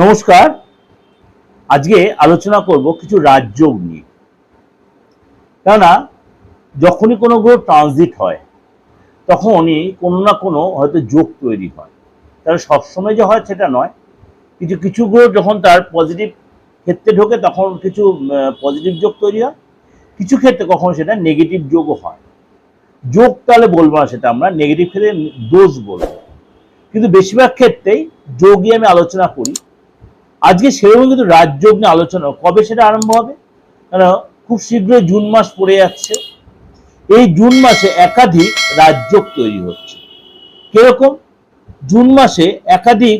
নমস্কার। আজকে আলোচনা করব কিছু রাজযোগ নিয়ে। কেননা যখনই কোনো গ্রহ ট্রানজিট হয় তখনই কোনো না কোনো হয়তো যোগ তৈরি হয়। তাহলে সবসময় যে হয় সেটা নয়, কিছু কিছু গ্রহ যখন তার পজিটিভ ক্ষেত্রে ঢোকে তখন কিছু পজিটিভ যোগ তৈরি হয়, কিছু ক্ষেত্রে কখনো সেটা নেগেটিভ যোগও হয়। যোগ তাহলে বলবো না, সেটা আমরা নেগেটিভ ক্ষেত্রে দোষ বলবো, কিন্তু বেশিরভাগ ক্ষেত্রেই যোগই আমি আলোচনা করি। আজকে সেরকম কিন্তু রাজযোগ নিয়ে আলোচনা, কবে সেটা আরম্ভ হবে? কারণ খুব শীঘ্রই জুন মাস পড়ে যাচ্ছে। এই জুন মাসে একাধিক রাজযোগ তৈরি হচ্ছে। কিরকম? জুন মাসে একাধিক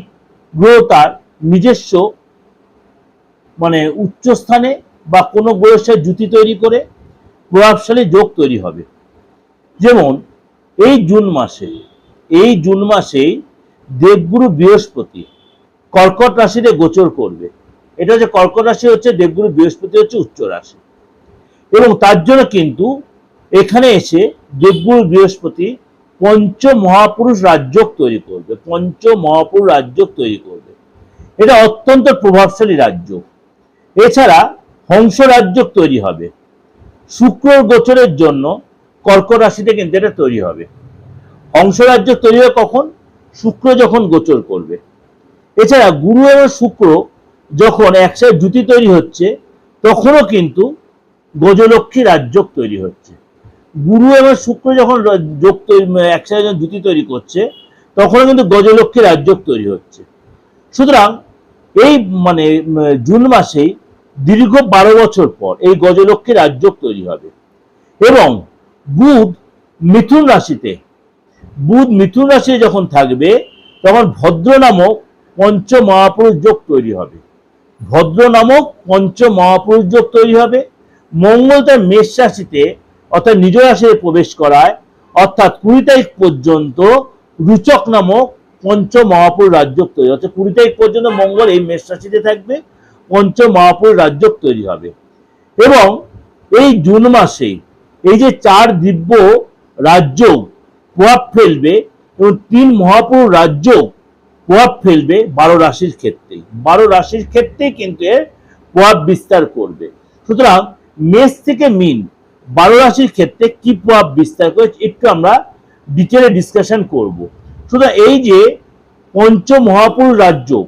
গ্রহ তার নিজস্ব উচ্চস্থানে বা কোনো গ্রহের সাথে জুতি তৈরি করে প্রভাবশালী যোগ তৈরি হবে। যেমন এই জুন মাসেই দেবগুরু বৃহস্পতি কর্কট রাশিতে গোচর করবে। এটা হচ্ছে কর্কট রাশি, হচ্ছে দেবগুরু বৃহস্পতি হচ্ছে উচ্চ রাশি, এবং তার জন্য কিন্তু এখানে এসে দেবগুরু বৃহস্পতি পঞ্চ মহাপুরুষ রাজযোগ তৈরি করবে। এটা অত্যন্ত প্রভাবশালী রাজযোগ। এছাড়া হংস রাজযোগ তৈরি হবে। শুক্র গোচরের জন্য কর্কট রাশিতে কিন্তু এটা তৈরি হবে। হংস রাজযোগ তৈরি হবে কখন? শুক্র যখন গোচর করবে। এছাড়া গুরু এবং শুক্র যখন একসাথে জুতি তৈরি হচ্ছে তখনও কিন্তু গজলক্ষ্মী রাজযোগ তৈরি হচ্ছে। গুরু এবং শুক্র যখন একসাথে যখন জুতি তৈরি করছে তখনও কিন্তু গজলক্ষ্মী রাজযোগ তৈরি হচ্ছে। সুতরাং এই জুন মাসেই দীর্ঘ 12 বছর পর এই গজলক্ষ্মী রাজযোগ তৈরি হবে। এবং বুধ মিথুন রাশিতে যখন থাকবে তখন ভদ্র নামক পঞ্চ মহাপুরুষ যোগ তৈরি হবে। মঙ্গল তার মেষ রাশিতে অর্থাৎ নিজ রাশিতে প্রবেশ করায়, অর্থাৎ 20 তারিখ পর্যন্ত রুচক নামক পঞ্চ মহাপুরুষ রাজযোগ তৈরি হচ্ছে। 20 তারিখ পর্যন্ত মঙ্গল এই মেষ রাশিতে থাকবে, পঞ্চ মহাপুরুষ রাজযোগ তৈরি হবে। এবং এই জুন মাসে এই যে 4 দিব্য রাজযোগ প্রভাব ফেলবে এবং 3 মহাপুরুষ রাজযোগ প্রভাব ফেলবে 12 রাশির ক্ষেত্রেই কিন্তু এর প্রভাব বিস্তার করবে। সুতরাং মেষ থেকে মিন 12 রাশির ক্ষেত্রে কি প্রভাব বিস্তার করে একটু আমরা ডিটেলে ডিসকাশন করব। সুতরাং এই যে পঞ্চ মহাপুরুষ রাজযোগ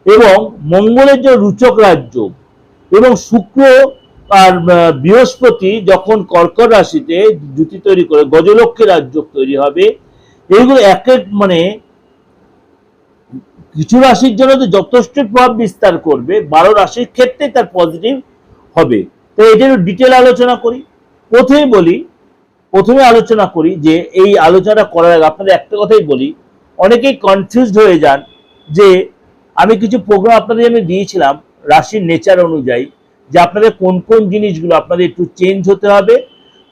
এবং মঙ্গলের যে রুচক রাজযোগ এবং শুক্র আর বৃহস্পতি যখন কর্কট রাশিতে জুতি তৈরি করে গজলক্ষ্মী রাজযোগ তৈরি হবে, এইগুলো এক এক কিছু রাশির জন্য তো যথেষ্ট প্রভাব বিস্তার করবে, 12 রাশির ক্ষেত্রে তার পজিটিভ হবে। তো এটার ডিটেল আলোচনা করি। প্রথমে আলোচনা করি যে এই আলোচনা করার আগে আপনাদের একটা কথাই বলি, অনেকেই কনফিউজড হয়ে যান যে আমি কিছু প্রোগ্রাম আপনাদের আমি দিয়েছিলাম রাশির নেচার অনুযায়ী, যে আপনাদের কোন কোন জিনিসগুলো আপনাদের একটু চেঞ্জ হতে হবে,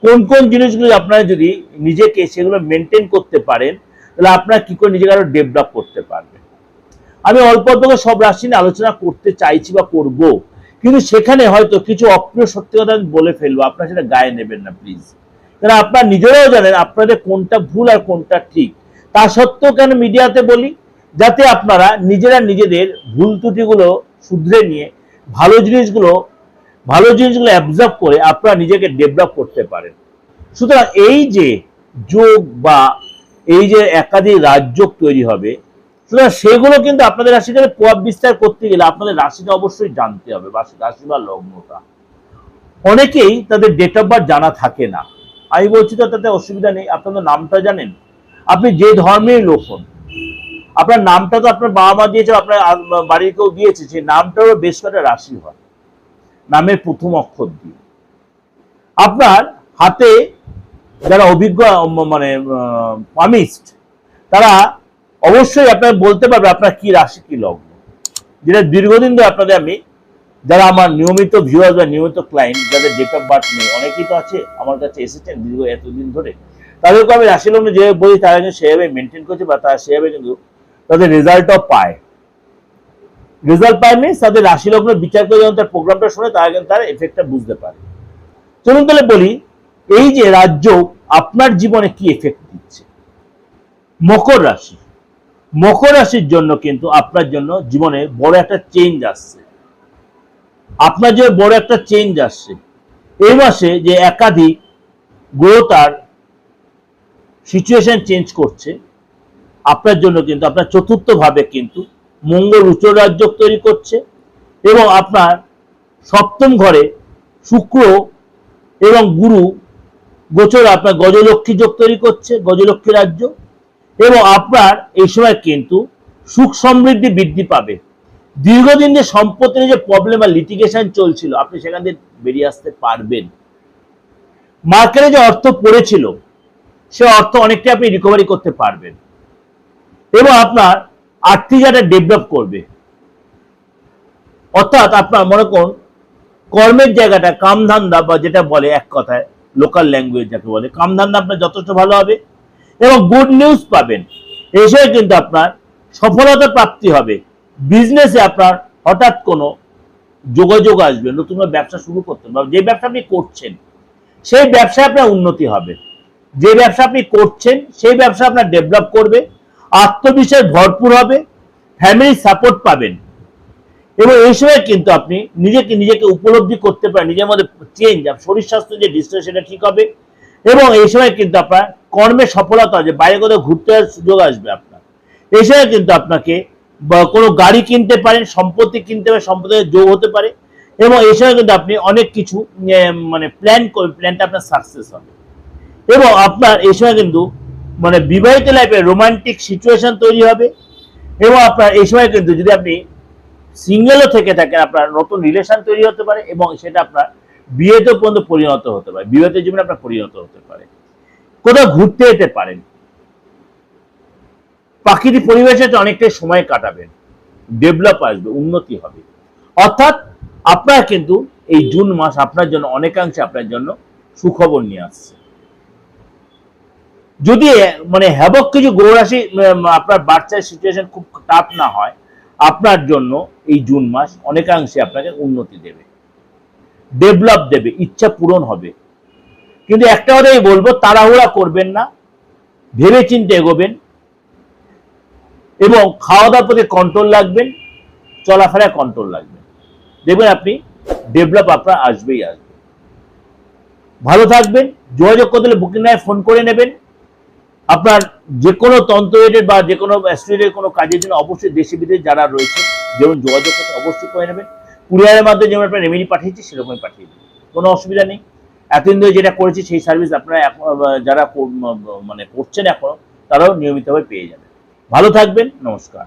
কোন কোন জিনিসগুলো আপনারা যদি নিজেকে সেগুলো মেনটেন করতে পারেন তাহলে আপনারা কি করে নিজেকে আরো ডেভেলপ করতে পারবেন। আমি অল্প অল্প সব রাশি নিয়ে আলোচনা করতে চাইছি বা করব, কিন্তু সেখানে হয়তো কিছু অপ্রিয় সত্যি কথা আমি বলে ফেলবো, আপনারা সেটা গায়ে নেবেন না প্লিজ। কারণ আপনারা নিজেরাও জানেন আপনাদের কোনটা ভুল আর কোনটা ঠিক। তা সত্ত্বেও কেন মিডিয়াতে বলি, যাতে আপনারা নিজেরা নিজেদের ভুল ত্রুটিগুলো শুধরে নিয়ে ভালো জিনিসগুলো অ্যাবজর্ব করে আপনারা নিজেকে ডেভেলপ করতে পারেন। সুতরাং এই যে যোগ বা এই যে একাধিক রাজযোগ তৈরি হবে, সুতরাং সেগুলো কিন্তু আপনাদের রাশিতে প্রভাব বিস্তার করতে গেলে আপনাদের রাশিটা অবশ্যই জানতে হবে, রাশি বা লগ্নটা। অনেকেই তাদের ডেট অফ বার্থ জানা থাকে না। আমি বলছি তো তাতে অসুবিধা নেই, আপনাদের নামটা জানেন, আপনি যে ধর্মের লোক হন, আপনার নামটা তো আপনার বাবা মা দিয়েছে, আপনার বাড়ির কেউ দিয়েছে, সেই নামটারও বেশ কটা রাশি হয় নামের প্রথম অক্ষর দিয়ে। আপনার হাতে যারা অভিজ্ঞ পামিস্ট, তারা অবশ্যই আপনার বলতে পারবে আপনার কি রাশি কি লগ্ন, যেটা দীর্ঘদিন ধরে আপনাদের আমি, যারা আমার নিয়মিত ভিউয়ার্স বা নিয়মিত ক্লায়েন্ট, যাদের ডেট অফ বার্থ নেই, অনেকেই তো আছে আমার কাছে এসেছেন দীর্ঘ এতদিন ধরে, তাদেরকে আমি রাশি লগ্ন যে বলি তারা কিন্তু সেভাবে মেনটেন করছে বা তারা সেভাবে কিন্তু তাদের রেজাল্টও পায়। মিনস তাদের রাশি লগ্ন বিচার করে যখন তার প্রোগ্রামটা শোনে তারা কিন্তু তার এফেক্টটা বুঝতে পারে। চলুন তাহলে বলি, এই যে রাজযোগ আপনার জীবনে কি এফেক্ট দিচ্ছে। মকর রাশি, মকর রাশির জন্য কিন্তু আপনার জন্য জীবনে বড় একটা চেঞ্জ আসছে, আপনার জন্য বড় একটা চেঞ্জ আসছে। এই মাসে যে একাধিক গ্রহ তার সিচুয়েশন চেঞ্জ করছে আপনার জন্য, কিন্তু আপনার চতুর্থ ভাবে কিন্তু মঙ্গল উচ্চ রাজযোগ তৈরি করছে, এবং আপনার সপ্তম ঘরে শুক্র এবং গুরু গোচর আপনার গজলক্ষ্মী যোগ তৈরি করছে, গজলক্ষ্মী রাজ্য। এবং আপনার এই সময় কিন্তু সুখ সমৃদ্ধি বৃদ্ধি পাবে। দীর্ঘদিন যে সম্পত্তির যে প্রবলেম আর লিটিগেশন চলছিল, আপনি সেখান থেকে বেরিয়ে আসতে পারবেন। মার্কেটে যে অর্থ পড়েছিল সে অর্থ অনেকটাই আপনি রিকভারি করতে পারবেন, এবং আপনার আর্থিক জায়গাটা ডেভেলপ করবে। অর্থাৎ আপনার মনে করুন কর্মের জায়গাটা কামধান্দা, বা যেটা বলে এক কথায় লোকাল ল্যাঙ্গুয়েজ যাকে বলে, কামধান্দা আপনার যথেষ্ট ভালো হবে এবং গুড নিউজ পাবেন। এসে কিন্তু আপনার সফলতা প্রাপ্তি হবে। বিজনেসে আপনার হঠাৎ কোনো যোগাযোগ আসবে, নতুন ব্যবসা শুরু করতে পারবেন। যে ব্যবসা আপনি করছেন সেই ব্যবসায় আপনার উন্নতি হবে, যে ব্যবসা আপনি করছেন সেই ব্যবসা আপনার ডেভেলপ করবে, আত্মবিশ্বাস ভরপুর হবে, ফ্যামিলি সাপোর্ট পাবেন। এবং এই সময় কিন্তু আপনি নিজেকে উপলব্ধি করতে পারেন, নিজের মধ্যে চেঞ্জ, শরীর স্বাস্থ্য যে ডিস্ট্রেস সেটা ঠিক হবে। এবং এই সময় কিন্তু আপনার কর্মে সফলতা আছে, বাইরে কোথাও ঘুরতে যাওয়ার সুযোগ আসবে আপনার। এই সময় কিন্তু আপনাকে কোনো গাড়ি কিনতে পারেন, সম্পত্তি কিনতে পারেন, সম্পত্তির যোগ হতে পারে। এবং এই সময় কিন্তু আপনি অনেক কিছু মানে প্ল্যান করবেন, প্ল্যানটা আপনার সাকসেস হবে। এবং আপনার এই সময় কিন্তু মানে বিবাহিত লাইফে রোমান্টিক সিচুয়েশন তৈরি হবে। এবং আপনার এই সময় কিন্তু যদি আপনি সিঙ্গেলও থেকে থাকেন, আপনার নতুন রিলেশন তৈরি হতে পারে, এবং সেটা আপনার বিয়েতে পর্যন্ত পরিণত হতে পারে, বিবাহিত জীবনে আপনার পরিণত হতে পারে। কোথাও ঘুরতে যেতে পারেন, প্রাকৃতিক পরিবেশে অনেকটাই সময় কাটাবেন, ডেভেলপ আসবে, উন্নতি হবে। অর্থাৎ আপনার কিন্তু এই জুন মাস আপনার জন্য অনেকাংশে আপনার জন্য সুখবর নিয়ে আসছে। যদি মানে হ্যাবক কিছু গ্রহ রাশি আপনার বাচ্চার সিচুয়েশন খুব টাফ না হয়, আপনার জন্য এই জুন মাস অনেকাংশে আপনাকে উন্নতি দেবে, ডেভেলপ দেবে, ইচ্ছা পূরণ হবে। কিন্তু একটা কথাই বলবো, তাড়াহুড়া করবেন না, ভেবে চিন্তে এগোবেন, এবং খাওয়া দাওয়ার প্রতি কন্ট্রোল রাখবেন, চলাফেরায় কন্ট্রোল রাখবেন, দেখবেন আপনি ডেভেলপ আপনার আসবেই আসবে। ভালো থাকবেন। যোগাযোগ করতে হলে বুকিং নাম্বারে ফোন করে নেবেন। আপনার যে কোনো তন্ত্র রিলেটেড বা যে কোনো অ্যাস্ট্রোলজির কোনো কাজের জন্য অবশ্যই দেশে বিদেশে যারা রয়েছে, যেমন যোগাযোগ করতে অবশ্যই করে নেবেন। কুরিয়ারের মাধ্যমে যেমন আপনার রেমেডি পাঠিয়েছি সেরকমই পাঠিয়ে দেবেন, কোনো অসুবিধা নেই। এতদিন ধরে যেটা করেছি সেই সার্ভিস আপনারা যারা মানে করছেন এখনো, তারাও নিয়মিতভাবে পেয়ে যাবেন। ভালো থাকবেন, নমস্কার।